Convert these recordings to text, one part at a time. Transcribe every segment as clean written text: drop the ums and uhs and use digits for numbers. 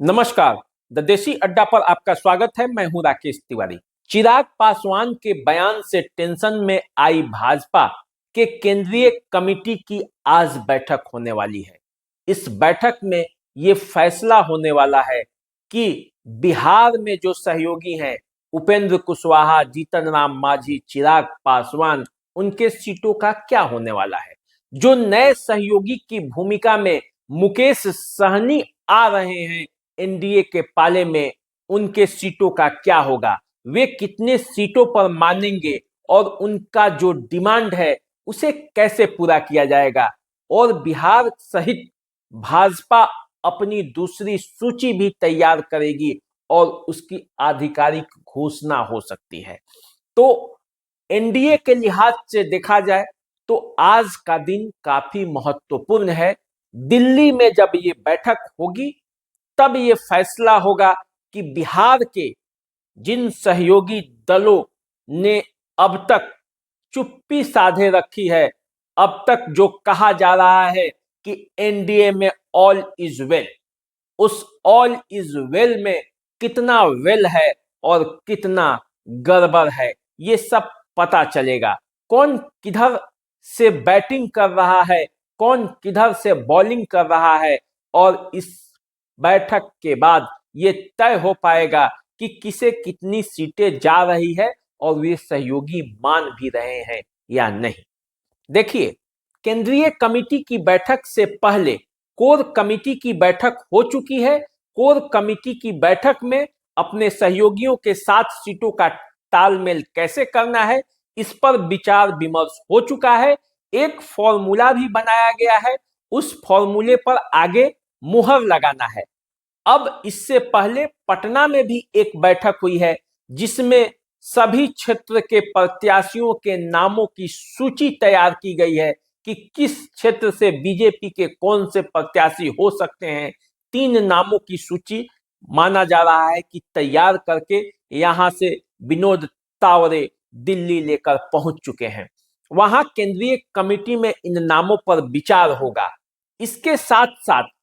नमस्कार। द देसी अड्डा पर आपका स्वागत है। मैं हूं राकेश तिवारी। चिराग पासवान के बयान से टेंशन में आई भाजपा के केंद्रीय कमेटी की आज बैठक होने वाली है। इस बैठक में ये फैसला होने वाला है कि बिहार में जो सहयोगी हैं उपेंद्र कुशवाहा, जीतन राम मांझी, चिराग पासवान, उनके सीटों का क्या होने वाला है। जो नए सहयोगी की भूमिका में मुकेश सहनी आ रहे हैं एनडीए के पाले में, उनके सीटों का क्या होगा, वे कितने सीटों पर मानेंगे और उनका जो डिमांड है उसे कैसे पूरा किया जाएगा। और बिहार सहित भाजपा अपनी दूसरी सूची भी तैयार करेगी और उसकी आधिकारिक घोषणा हो सकती है। तो एनडीए के लिहाज से देखा जाए तो आज का दिन काफी महत्वपूर्ण है। दिल्ली में जब ये बैठक होगी तब ये फैसला होगा कि बिहार के जिन सहयोगी दलों ने अब तक चुप्पी साधे रखी है, अब तक जो कहा जा रहा है कि एनडीए में ऑल इज वेल, उस ऑल इज वेल में कितना वेल है और कितना गड़बड़ है, ये सब पता चलेगा। कौन किधर से बैटिंग कर रहा है, कौन किधर से बॉलिंग कर रहा है, और इस बैठक के बाद ये तय हो पाएगा कि किसे कितनी सीटें जा रही है और वे सहयोगी मान भी रहे हैं या नहीं। देखिए, केंद्रीय कमेटी की बैठक से पहले कोर कमेटी की बैठक हो चुकी है। कोर कमेटी की बैठक में अपने सहयोगियों के साथ सीटों का तालमेल कैसे करना है, इस पर विचार विमर्श हो चुका है। एक फॉर्मूला भी बनाया गया है, उस फॉर्मूले पर आगे मुहर लगाना है। अब इससे पहले पटना में भी एक बैठक हुई है जिसमें सभी क्षेत्र के प्रत्याशियों के नामों की सूची तैयार की गई है कि किस क्षेत्र से बीजेपी के कौन से प्रत्याशी हो सकते हैं। 3 नामों की सूची माना जा रहा है कि तैयार करके यहां से विनोद तावरे दिल्ली लेकर पहुंच चुके हैं। वहां केंद्रीय कमेटी में इन नामों पर विचार होगा। इसके साथ साथ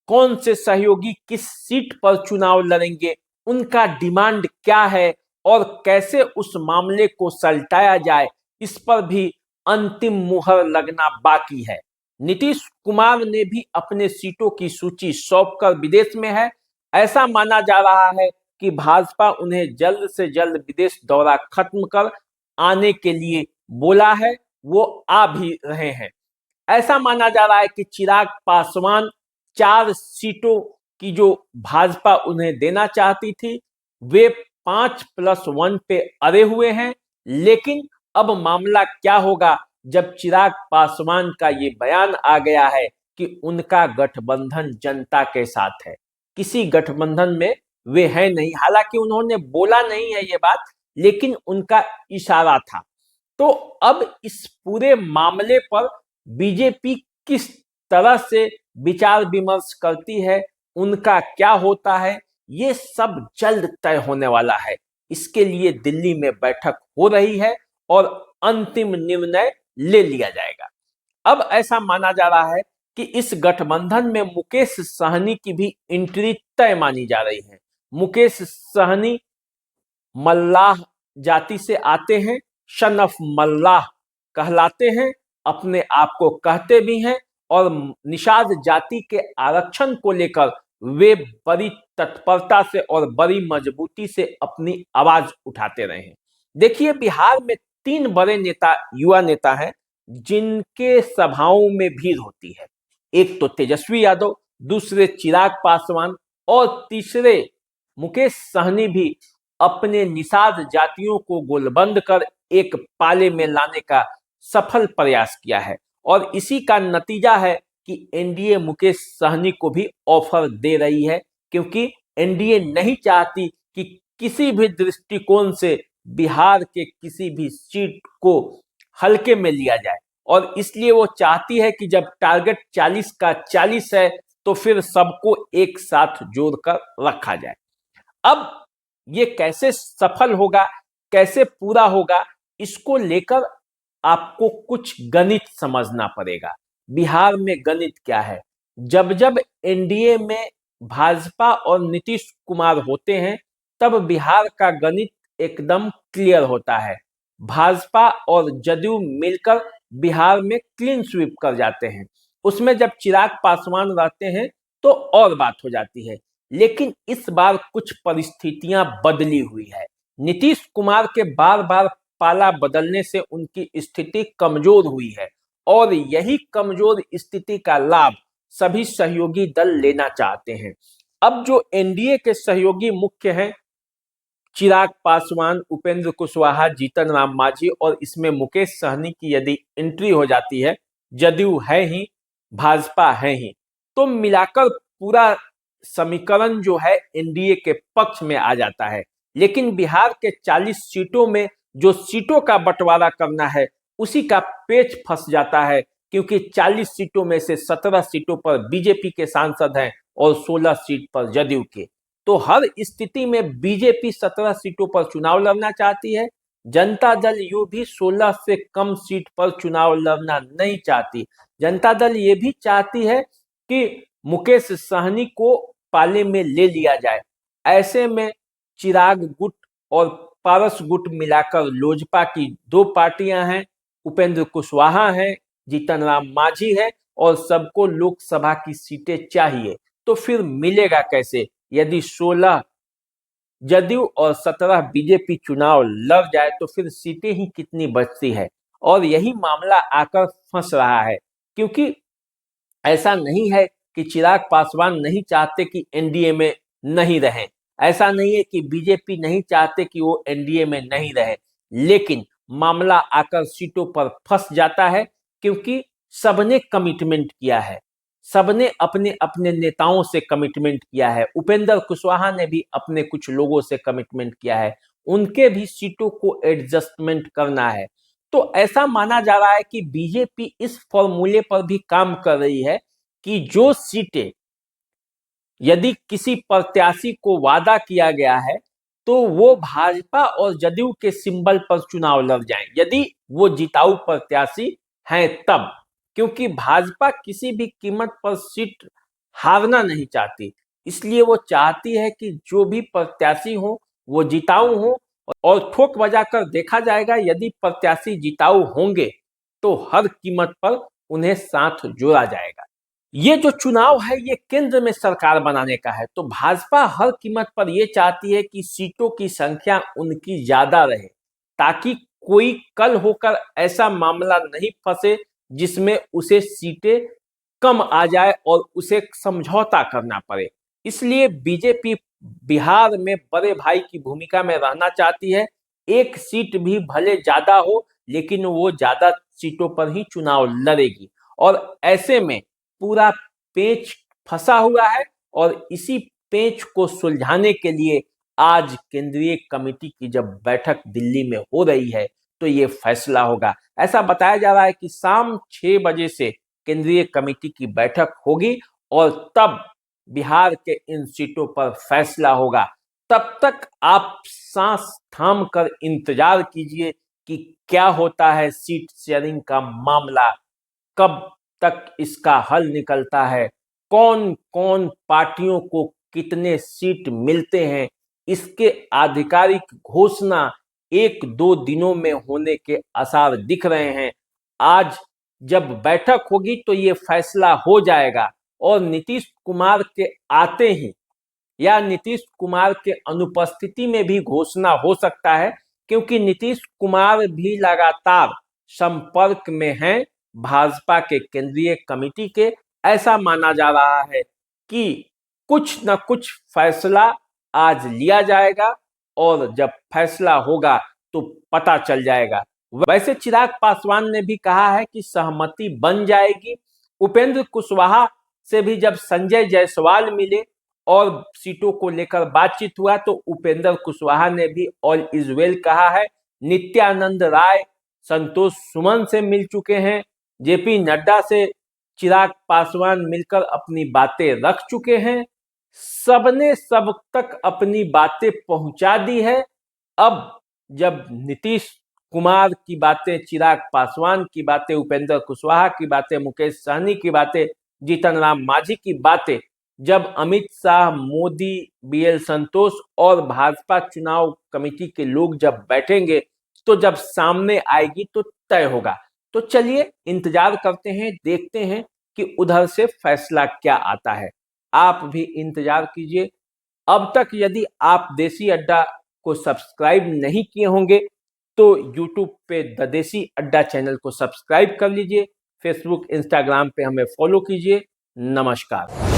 कौन से सहयोगी किस सीट पर चुनाव लड़ेंगे, उनका डिमांड क्या है और कैसे उस मामले को सलटाया जाए, इस पर भी अंतिम मुहर लगना बाकी है। नीतीश कुमार ने भी अपने सीटों की सूची सौंपकर विदेश में है। ऐसा माना जा रहा है कि भाजपा उन्हें जल्द से जल्द विदेश दौरा खत्म कर आने के लिए बोला है, वो आ भी रहे हैं। ऐसा माना जा रहा है कि चिराग पासवान 4 सीटों की जो भाजपा उन्हें देना चाहती थी, वे 5+1 पे अड़े हुए हैं। लेकिन अब मामला क्या होगा जब चिराग पासवान का ये बयान आ गया है कि उनका गठबंधन जनता के साथ है। किसी गठबंधन में वे हैं नहीं, हालांकि उन्होंने बोला नहीं है ये बात, लेकिन उनका इशारा था। तो अब इस पूरे मामले पर बीजेपी किस तरह से विचार विमर्श करती है, उनका क्या होता है, ये सब जल्द तय होने वाला है। इसके लिए दिल्ली में बैठक हो रही है और अंतिम निर्णय ले लिया जाएगा। अब ऐसा माना जा रहा है कि इस गठबंधन में मुकेश सहनी की भी एंट्री तय मानी जा रही है। मुकेश सहनी मल्लाह जाति से आते हैं, सन ऑफ मल्लाह कहलाते हैं, अपने आप को कहते भी हैं, और निषाद जाति के आरक्षण को लेकर वे बड़ी तत्परता से और बड़ी मजबूती से अपनी आवाज उठाते रहे हैं। देखिए, बिहार में 3 बड़े नेता, युवा नेता हैं जिनके सभाओं में भीड़ होती है। एक तो तेजस्वी यादव, दूसरे चिराग पासवान और तीसरे मुकेश सहनी भी अपने निषाद जातियों को गोलबंद कर एक पाले में लाने का सफल प्रयास किया है। और इसी का नतीजा है कि एनडीए मुकेश सहनी को भी ऑफर दे रही है, क्योंकि एनडीए नहीं चाहती कि किसी भी दृष्टिकोण से बिहार के किसी भी सीट को हल्के में लिया जाए। और इसलिए वो चाहती है कि जब टारगेट 40 का 40 है तो फिर सबको एक साथ जोड़कर रखा जाए। अब ये कैसे सफल होगा, कैसे पूरा होगा, इसको लेकर आपको कुछ गणित समझना पड़ेगा। बिहार में गणित क्या है, जब जब एनडीए में भाजपा और नीतीश कुमार होते हैं तब बिहार का गणित एकदम क्लियर होता है। भाजपा और जदयू मिलकर बिहार में क्लीन स्वीप कर जाते हैं। उसमें जब चिराग पासवान रहते हैं तो और बात हो जाती है। लेकिन इस बार कुछ परिस्थितियां बदली हुई है। नीतीश कुमार के बार बार पाला बदलने से उनकी स्थिति कमजोर हुई है और यही कमजोर स्थिति का लाभ सभी सहयोगी दल लेना चाहते हैं। अब जो एनडीए के सहयोगी मुख्य हैं, चिराग पासवान, उपेंद्र कुशवाहा, जीतन राम मांझी और इसमें मुकेश सहनी की यदि एंट्री हो जाती है, जदयू है ही, भाजपा है ही, तो मिलाकर पूरा समीकरण जो है एनडीए के पक्ष में आ जाता है। लेकिन बिहार के 40 सीटों में जो सीटों का बंटवारा करना है उसी का पेच फंस जाता है, क्योंकि 40 सीटों में से 17 सीटों पर बीजेपी के सांसद हैं और 16 सीट पर जदयू के। तो हर स्थिति में बीजेपी 17 सीटों पर चुनाव लड़ना चाहती है। जनता दल यू भी 16 से कम सीट पर चुनाव लड़ना नहीं चाहती। जनता दल ये भी चाहती है कि मुकेश सहनी को पाले में ले लिया जाए। ऐसे में चिराग गुट और पारस गुट मिलाकर लोजपा की दो पार्टियां हैं, उपेंद्र कुशवाहा हैं, जीतन राम मांझी है और सबको लोकसभा की सीटें चाहिए। तो फिर मिलेगा कैसे? यदि 16 जदयू और 17 बीजेपी चुनाव लड़ जाए तो फिर सीटें ही कितनी बचती है? और यही मामला आकर फंस रहा है, क्योंकि ऐसा नहीं है कि चिराग पासवान नहीं चाहते कि एनडीए में नहीं रहें, ऐसा नहीं है कि बीजेपी नहीं चाहते कि वो एनडीए में नहीं रहे, लेकिन मामला आकर सीटों पर फंस जाता है, क्योंकि सबने कमिटमेंट किया है, सबने अपने अपने नेताओं से कमिटमेंट किया है। उपेंद्र कुशवाहा ने भी अपने कुछ लोगों से कमिटमेंट किया है, उनके भी सीटों को एडजस्टमेंट करना है। तो ऐसा माना जा रहा है कि बीजेपी इस फॉर्मूले पर भी काम कर रही है कि जो सीटें यदि किसी प्रत्याशी को वादा किया गया है तो वो भाजपा और जदयू के सिंबल पर चुनाव लड़ जाएं, यदि वो जिताऊ प्रत्याशी हैं तब। क्योंकि भाजपा किसी भी कीमत पर सीट हारना नहीं चाहती, इसलिए वो चाहती है कि जो भी प्रत्याशी हो वो जिताऊ हो और ठोक बजाकर देखा जाएगा। यदि प्रत्याशी जिताऊ होंगे तो हर कीमत पर उन्हें साथ जोड़ा जाएगा। ये जो चुनाव है ये केंद्र में सरकार बनाने का है, तो भाजपा हर कीमत पर यह चाहती है कि सीटों की संख्या उनकी ज्यादा रहे, ताकि कोई कल होकर ऐसा मामला नहीं फंसे जिसमें उसे सीटें कम आ जाए और उसे समझौता करना पड़े। इसलिए बीजेपी बिहार में बड़े भाई की भूमिका में रहना चाहती है। एक सीट भी भले ज्यादा हो लेकिन वो ज्यादा सीटों पर ही चुनाव लड़ेगी, और ऐसे में पूरा पेच फंसा हुआ है और इसी पेच को सुलझाने के लिए आज केंद्रीय कमेटी की जब बैठक दिल्ली में हो रही है तो ये फैसला होगा। ऐसा बताया जा रहा है कि शाम 6 बजे से केंद्रीय कमेटी की बैठक होगी और तब बिहार के इन सीटों पर फैसला होगा। तब तक आप सांस थाम कर इंतजार कीजिए कि क्या होता है। सीट शेयरिंग का मामला कब तक इसका हल निकलता है, कौन कौन पार्टियों को कितने सीट मिलते हैं, इसके आधिकारिक घोषणा 1-2 दिनों में होने के आसार दिख रहे हैं। आज जब बैठक होगी तो ये फैसला हो जाएगा और नीतीश कुमार के आते ही या नीतीश कुमार के अनुपस्थिति में भी घोषणा हो सकता है, क्योंकि नीतीश कुमार भी लगातार संपर्क में हैं भाजपा के केंद्रीय कमेटी के। ऐसा माना जा रहा है कि कुछ न कुछ फैसला आज लिया जाएगा और जब फैसला होगा तो पता चल जाएगा। वैसे चिराग पासवान ने भी कहा है कि सहमति बन जाएगी। उपेंद्र कुशवाहा से भी जब संजय जायसवाल मिले और सीटों को लेकर बातचीत हुआ तो उपेंद्र कुशवाहा ने भी ऑल इज वेल कहा है। नित्यानंद राय संतोष सुमन से मिल चुके हैं, जेपी नड्डा से चिराग पासवान मिलकर अपनी बातें रख चुके हैं। सबने सब तक अपनी बातें पहुंचा दी है। अब जब नीतीश कुमार की बातें, चिराग पासवान की बातें, उपेंद्र कुशवाहा की बातें, मुकेश सहनी की बातें, जीतन राम मांझी की बातें जब अमित शाह, मोदी, बीएल संतोष और भाजपा चुनाव कमेटी के लोग जब बैठेंगे तो जब सामने आएगी तो तय होगा। तो चलिए इंतजार करते हैं, देखते हैं कि उधर से फैसला क्या आता है। आप भी इंतजार कीजिए। अब तक यदि आप देसी अड्डा को सब्सक्राइब नहीं किए होंगे तो यूट्यूब पे द देसी अड्डा चैनल को सब्सक्राइब कर लीजिए। फेसबुक, इंस्टाग्राम पे हमें फॉलो कीजिए। नमस्कार।